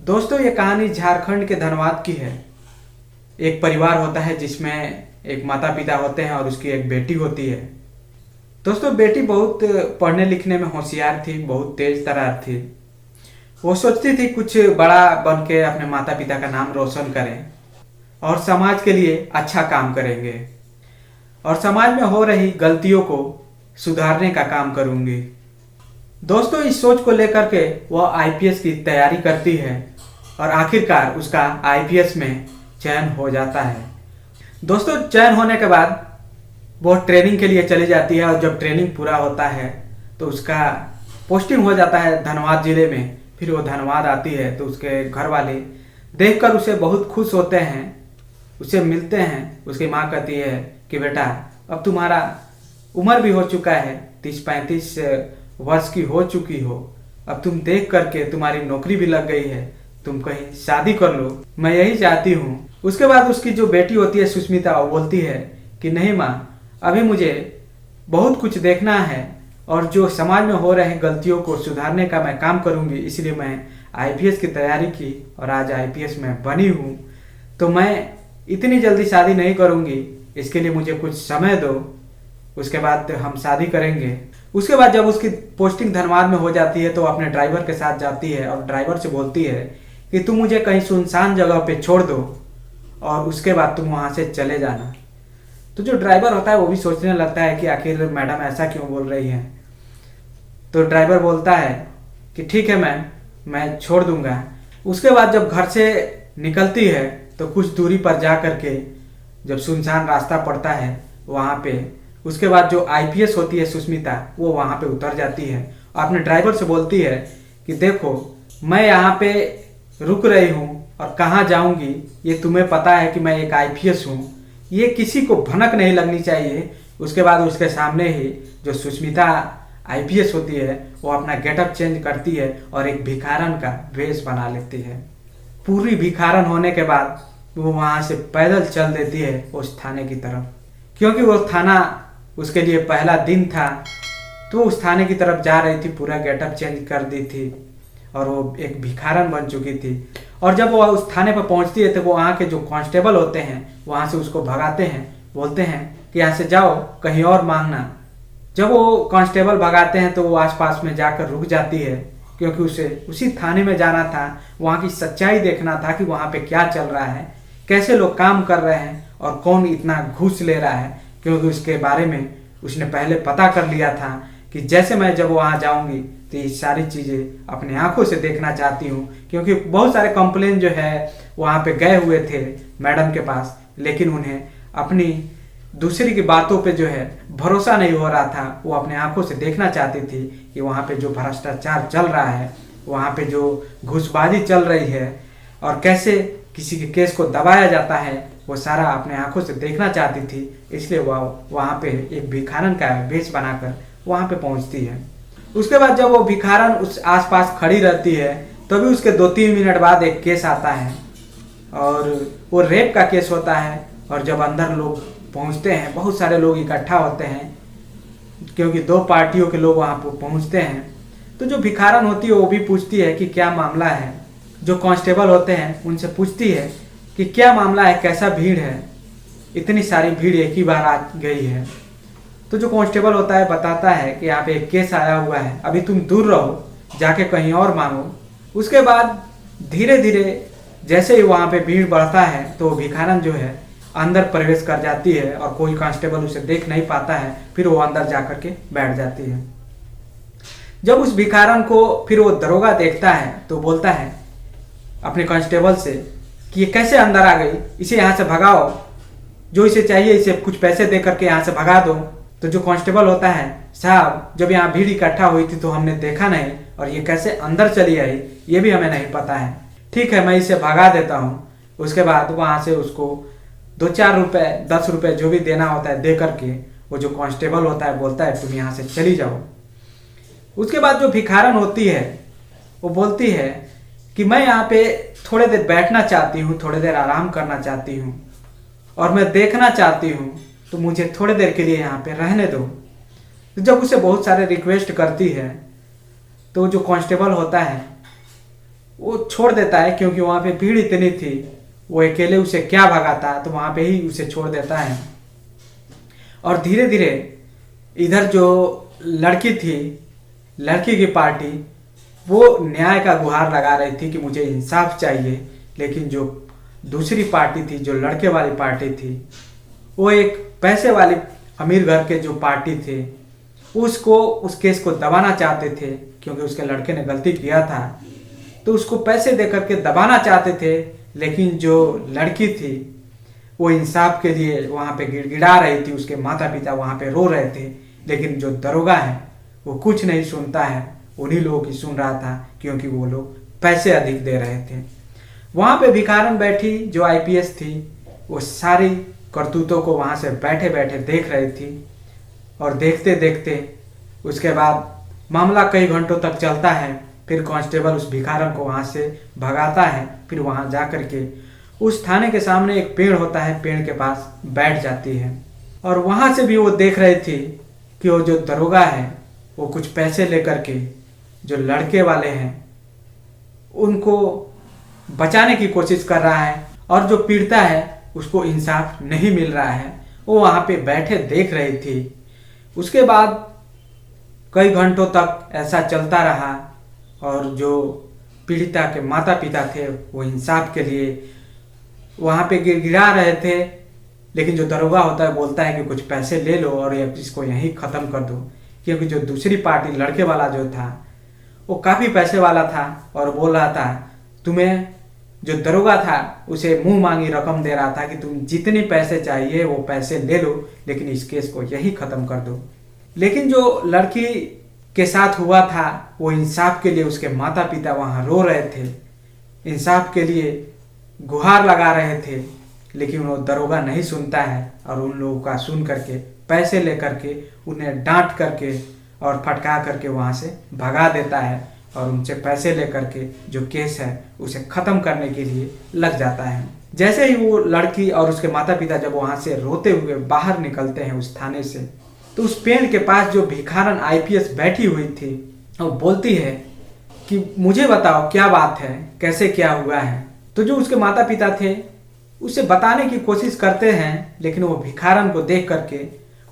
दोस्तों ये कहानी झारखंड के धनबाद की है। एक परिवार होता है जिसमें एक माता पिता होते हैं और उसकी एक बेटी होती है। दोस्तों बेटी बहुत पढ़ने लिखने में होशियार थी, बहुत तेज तर्रार थी। वो सोचती थी कुछ बड़ा बन के अपने माता पिता का नाम रोशन करें और समाज के लिए अच्छा काम करेंगे और समाज में हो रही गलतियों को सुधारने का काम करूंगी। दोस्तों इस सोच को लेकर के वह आईपीएस की तैयारी करती है और आखिरकार उसका आईपीएस में चयन हो जाता है। दोस्तों चयन होने के बाद वो ट्रेनिंग के लिए चली जाती है और जब ट्रेनिंग पूरा होता है तो उसका पोस्टिंग हो जाता है धनबाद जिले में। फिर वो धनबाद आती है तो उसके घर वाले देखकर उसे बहुत खुश होते हैं, उसे मिलते हैं। उसकी माँ कहती है कि बेटा अब तुम्हारा उम्र भी हो चुका है, 30-35 वर्ष की हो चुकी हो, अब तुम देख करके तुम्हारी नौकरी भी लग गई है, तुम कहीं शादी कर लो, मैं यही चाहती हूँ। उसके बाद उसकी जो बेटी होती है सुष्मिता, वो बोलती है कि नहीं माँ, अभी मुझे बहुत कुछ देखना है और जो समाज में हो रहे गलतियों को सुधारने का मैं काम करूँगी, इसलिए मैं आईपीएस की तैयारी की और आज आईपीएस में बनी हूँ। तो मैं इतनी जल्दी शादी नहीं करूँगी, इसके लिए मुझे कुछ समय दो, उसके बाद हम शादी करेंगे। उसके बाद जब उसकी पोस्टिंग धनबाद में हो जाती है तो अपने ड्राइवर के साथ जाती है और ड्राइवर से बोलती है कि तुम मुझे कहीं सुनसान जगह पे छोड़ दो और उसके बाद तुम वहाँ से चले जाना। तो जो ड्राइवर होता है वो भी सोचने लगता है कि आखिर मैडम ऐसा क्यों बोल रही हैं। तो ड्राइवर बोलता है कि ठीक है मैम, मैं छोड़ दूंगा। उसके बाद जब घर से निकलती है तो कुछ दूरी पर जा करके जब सुनसान रास्ता पड़ता है वहाँ पे, उसके बाद जो आईपीएस होती है सुष्मिता, वो वहाँ पे उतर जाती है और अपने ड्राइवर से बोलती है कि देखो मैं यहाँ पे रुक रही हूँ और कहाँ जाऊँगी ये तुम्हें पता है कि मैं एक आईपीएस हूँ, ये किसी को भनक नहीं लगनी चाहिए। उसके बाद उसके सामने ही जो सुष्मिता आईपीएस होती है वो अपना गेटअप चेंज करती है और एक भिखारन का वेश बना लेती है। पूरी भिखारन होने के बाद वो वहाँ से पैदल चल देती है उस थाने की तरफ, क्योंकि वो थाना उसके लिए पहला दिन था। तो उस थाने की तरफ जा रही थी, पूरा गेटअप चेंज कर दी थी और वो एक भिखारन बन चुकी थी। और जब वो उस थाने पर पहुंचती है तो वो वहाँ के जो कांस्टेबल होते हैं वहाँ से उसको भगाते हैं, बोलते हैं कि यहाँ से जाओ, कहीं और मांगना। जब वो कांस्टेबल भगाते हैं तो वो आसपास में जाकर रुक जाती है, क्योंकि उसे उसी थाने में जाना था, वहाँ की सच्चाई देखना था कि वहाँ पे क्या चल रहा है, कैसे लोग काम कर रहे हैं और कौन इतना घूस ले रहा है। क्योंकि उसके बारे में उसने पहले पता कर लिया था कि जैसे मैं जब वहाँ जाऊँगी तो ये सारी चीज़ें अपने आंखों से देखना चाहती हूँ। क्योंकि बहुत सारे कंप्लेन जो है वहाँ पे गए हुए थे मैडम के पास, लेकिन उन्हें अपनी दूसरी की बातों पे जो है भरोसा नहीं हो रहा था। वो अपने आंखों से देखना चाहती थी कि वहाँ पे जो भ्रष्टाचार चल रहा है, वहाँ पे जो घूसबाजी चल रही है और कैसे किसी के केस को दबाया जाता है, वो सारा अपने आंखों से देखना चाहती थी। इसलिए वह वहाँ पे एक भिखारन का वेश बनाकर वहाँ पे पहुँचती है। उसके बाद जब वो भिखारन उस आसपास खड़ी रहती है तभी उसके 2-3 मिनट बाद एक केस आता है और वो रेप का केस होता है। और जब अंदर लोग पहुँचते हैं, बहुत सारे लोग इकट्ठा होते हैं, क्योंकि 2 पार्टियों के लोग वहाँ पर पहुँचते हैं। तो जो भिखारन होती है वो भी पूछती है कि क्या मामला है। जो कांस्टेबल होते हैं उनसे पूछती है कि क्या मामला है, कैसा भीड़ है, इतनी सारी भीड़ एक ही बार आ गई है। तो जो कांस्टेबल होता है बताता है कि यहाँ पे एक केस आया हुआ है, अभी तुम दूर रहो, जाके कहीं और मांगो। उसके बाद धीरे धीरे जैसे ही वहाँ पे भीड़ बढ़ता है तो भिखारन जो है अंदर प्रवेश कर जाती है और कोई कांस्टेबल उसे देख नहीं पाता है। फिर वो अंदर जा करके बैठ जाती है। जब उस भिखारन को फिर वो दरोगा देखता है तो बोलता है अपने कांस्टेबल से कि ये कैसे अंदर आ गई, इसे यहाँ से भगाओ, जो इसे चाहिए इसे कुछ पैसे दे करके यहाँ से भगा दो। तो जो कांस्टेबल होता है, साहब जब यहाँ भीड़ इकट्ठा हुई थी तो हमने देखा नहीं और ये कैसे अंदर चली आई ये भी हमें नहीं पता है, ठीक है मैं इसे भगा देता हूँ। उसके बाद वहाँ से उसको 2-4 रुपये 10 रुपये जो भी देना होता है दे करके वो जो कांस्टेबल होता है बोलता है तुम यहाँ से चली जाओ। उसके बाद जो भिखारन होती है वो बोलती है कि मैं यहाँ पे थोड़े देर बैठना चाहती हूँ, थोड़ी देर आराम करना चाहती हूँ और मैं देखना चाहती हूँ, तो मुझे थोड़ी देर के लिए यहाँ पे रहने दो। तो जब उसे बहुत सारे रिक्वेस्ट करती है तो जो कांस्टेबल होता है वो छोड़ देता है, क्योंकि वहाँ पे भीड़ इतनी थी, वो अकेले उसे क्या भगाता, तो वहाँ पे ही उसे छोड़ देता है। और धीरे धीरे इधर जो लड़की थी, लड़की की पार्टी, वो न्याय का गुहार लगा रही थी कि मुझे इंसाफ चाहिए। लेकिन जो दूसरी पार्टी थी, जो लड़के वाली पार्टी थी, वो एक पैसे वाली अमीर घर के जो पार्टी थे, उसको उस केस को दबाना चाहते थे, क्योंकि उसके लड़के ने गलती किया था, तो उसको पैसे दे करके दबाना चाहते थे। लेकिन जो लड़की थी वो इंसाफ के लिए वहाँ पे गिड़गिड़ा रही थी, उसके माता पिता वहाँ पे रो रहे थे। लेकिन जो दरोगा है वो कुछ नहीं सुनता है, उन्हीं लोगों की सुन रहा था, क्योंकि वो लोग पैसे अधिक दे रहे थे। वहाँ पे भिखारन बैठी जो आईपीएस थी, वो सारी करतूतों को वहाँ से बैठे बैठे देख रही थी। और देखते देखते उसके बाद मामला कई घंटों तक चलता है। फिर कांस्टेबल उस भिखारन को वहाँ से भगाता है। फिर वहाँ जा कर के उस थाने के सामने एक पेड़ होता है, पेड़ के पास बैठ जाती है। और वहाँ से भी वो देख रही थी कि वो जो दरोगा है वो कुछ पैसे लेकर के जो लड़के वाले हैं उनको बचाने की कोशिश कर रहा है, और जो पीड़िता है उसको इंसाफ नहीं मिल रहा है। वो वहाँ पे बैठे देख रही थी। उसके बाद कई घंटों तक ऐसा चलता रहा, और जो पीड़िता के माता पिता थे वो इंसाफ के लिए वहाँ पे गिड़गिड़ा रहे थे। लेकिन जो दरोगा होता है बोलता है कि कुछ पैसे ले लो और इसको यहीं ख़त्म कर दो, क्योंकि जो दूसरी पार्टी लड़के वाला जो था वो काफ़ी पैसे वाला था, और बोल रहा था तुम्हें, जो दरोगा था उसे मुंह मांगी रकम दे रहा था कि तुम जितने पैसे चाहिए वो पैसे ले लो, लेकिन इस केस को यही ख़त्म कर दो। लेकिन जो लड़की के साथ हुआ था वो इंसाफ के लिए उसके माता पिता वहाँ रो रहे थे, इंसाफ के लिए गुहार लगा रहे थे। लेकिन वो दरोगा नहीं सुनता है, और उन लोगों का सुन करके पैसे ले करके उन्हें डांट करके और फटका करके वहाँ से भगा देता है, और उनसे पैसे ले करके जो केस है उसे ख़त्म करने के लिए लग जाता है। जैसे ही वो लड़की और उसके माता पिता जब वहाँ से रोते हुए बाहर निकलते हैं उस थाने से, तो उस पेड़ के पास जो भिखारन आईपीएस बैठी हुई थी वो बोलती है कि मुझे बताओ क्या बात है, कैसे क्या हुआ है। तो जो उसके माता पिता थे उसे बताने की कोशिश करते हैं, लेकिन वो भिखारन को देख करके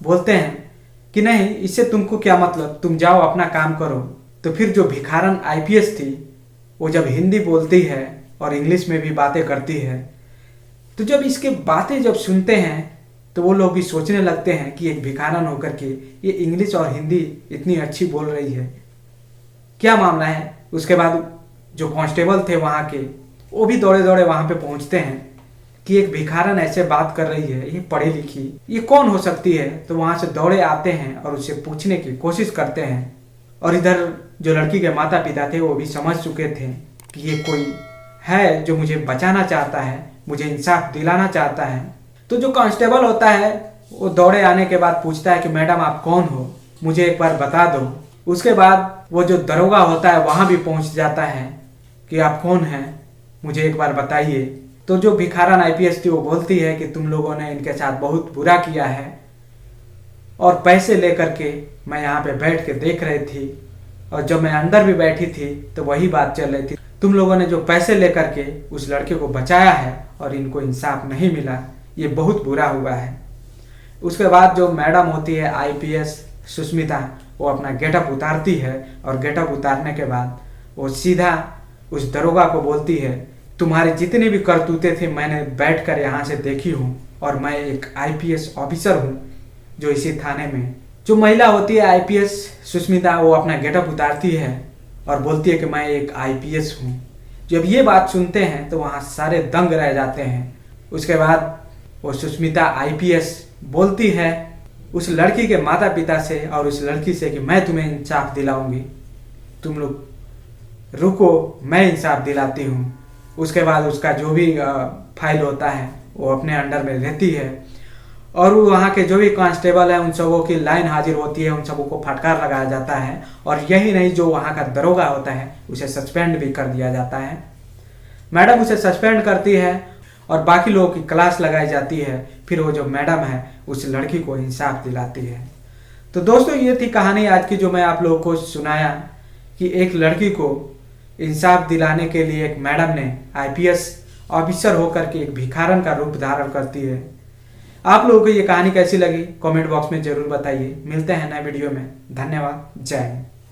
बोलते हैं कि नहीं, इससे तुमको क्या मतलब, तुम जाओ अपना काम करो। तो फिर जो भिखारन आईपीएस थी वो जब हिंदी बोलती है और इंग्लिश में भी बातें करती है, तो जब इसके बातें जब सुनते हैं तो वो लोग भी सोचने लगते हैं कि एक भिखारन होकर के ये इंग्लिश और हिंदी इतनी अच्छी बोल रही है, क्या मामला है। उसके बाद जो कांस्टेबल थे वहाँ के, वो भी दौड़े दौड़े वहाँ पे पहुँचते हैं कि एक भिखारन ऐसे बात कर रही है, ये पढ़ी लिखी, ये कौन हो सकती है। तो वहाँ से दौड़े आते हैं और उससे पूछने की कोशिश करते हैं। और इधर जो लड़की के माता पिता थे वो भी समझ चुके थे कि ये कोई है जो मुझे बचाना चाहता है, मुझे इंसाफ दिलाना चाहता है। तो जो कांस्टेबल होता है वो दौड़े आने के बाद पूछता है कि मैडम आप कौन हो, मुझे एक बार बता दो। उसके बाद वो जो दरोगा होता है वहाँ भी पहुँच जाता है कि आप कौन हैं, मुझे एक बार बताइए। तो जो भिखारन आईपीएस थी वो बोलती है कि तुम लोगों ने इनके साथ बहुत बुरा किया है, और पैसे लेकर के मैं यहाँ पे बैठ के देख रही थी, और जब मैं अंदर भी बैठी थी तो वही बात चल रही थी। तुम लोगों ने जो पैसे लेकर के उस लड़के को बचाया है और इनको इंसाफ नहीं मिला, ये बहुत बुरा हुआ है। उसके बाद जो मैडम होती है आईपीएस सुष्मिता, वो अपना गेटअप उतारती है, और गेटअप उतारने के बाद वो सीधा उस दरोगा को बोलती है तुम्हारे जितने भी करतूते थे मैंने बैठकर यहाँ से देखी हूँ, और मैं एक आईपीएस ऑफिसर हूँ जो इसी थाने में। जो महिला होती है आईपीएस सुष्मिता, वो अपना गेटअप उतारती है और बोलती है कि मैं एक आईपीएस हूँ। जब ये बात सुनते हैं तो वहाँ सारे दंग रह जाते हैं। उसके बाद वो सुष्मिता आईपीएस बोलती है उस लड़की के माता पिता से और उस लड़की से कि मैं तुम्हें इंसाफ दिलाऊंगी, तुम लोग रुको, मैं इंसाफ दिलाती हूँ। उसके बाद उसका जो भी फाइल होता है वो अपने अंडर में रहती है, और वहाँ के जो भी कांस्टेबल हैं उन सबों की लाइन हाजिर होती है, उन सबों को फटकार लगाया जाता है। और यही नहीं, जो वहाँ का दरोगा होता है उसे सस्पेंड भी कर दिया जाता है। मैडम उसे सस्पेंड करती है और बाकी लोगों की क्लास लगाई जाती है। फिर वो जो मैडम है उस लड़की को इंसाफ दिलाती है। तो दोस्तों ये थी कहानी आज की जो मैं आप लोगों को सुनाया कि एक लड़की को इंसाफ दिलाने के लिए एक मैडम ने आईपीएस ऑफिसर होकर के एक भिखारन का रूप धारण करती है। आप लोगों को ये कहानी कैसी लगी कमेंट बॉक्स में जरूर बताइए। मिलते हैं नए वीडियो में। धन्यवाद। जय हिंद।